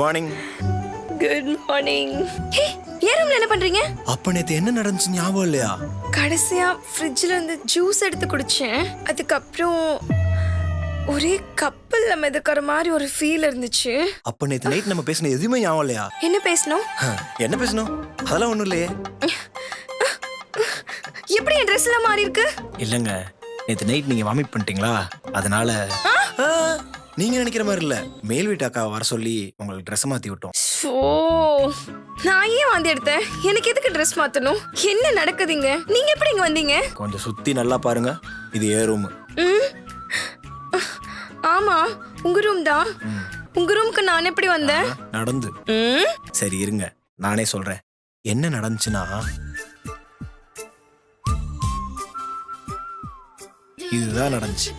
Morning. Good morning. ஹே, ஏன் ரூம்ல என்ன பண்றீங்க? அப்ப நேத்து என்ன நடந்துச்சு ஞாபகம் இல்லையா? கடைசியா ஃப்ரிட்ஜ்ல இருந்து ஜூஸ் எடுத்து குடிச்சேன். அதுக்கப்புறம் ஒரே கப்பல்ல மிதக்கிற மாதிரி ஒரு ஃபீல் இருந்துச்சு. அப்ப நேத்து நைட் நம்ம பேசின எதுவுமே ஞாபகம் இல்லையா? என்ன பேசணும்? என்ன பேசணும்? அதெல்லாம் ஒண்ணும் இல்லையே. எப்படி என் ட்ரெஸ் எல்லாம் மாறி இருக்கு? இல்லங்க, நேத்து நைட் நீங்க வாமிட் பண்ணிட்டீங்களா, அதனால நீங்க நினைக்கிற மாதிரி இல்ல, மேல் வீட்டு அக்கா வர சொல்லி உங்களுக்கு ட்ரெஸ் மாத்தி விட்டோம். ஓ, நான் ஏன் வாந்தி எடுத்தேன்? எனக்கு எதுக்கு ட்ரெஸ் மாத்தணும்? என்ன நடக்குதுங்க? நீங்க எப்படி இங்க வந்தீங்க? கொஞ்சம் சுத்தி நல்லா பாருங்க, இது ஏ ரூம். ஆமா, உங்க ரூம் தான். உங்க ரூம்க்கு நான் எப்படி வந்தேன்? நடந்து. சரி இருங்க, நானே சொல்றேன். என்ன நடந்துச்சுன்னா, இதுதான் நடந்துச்சு.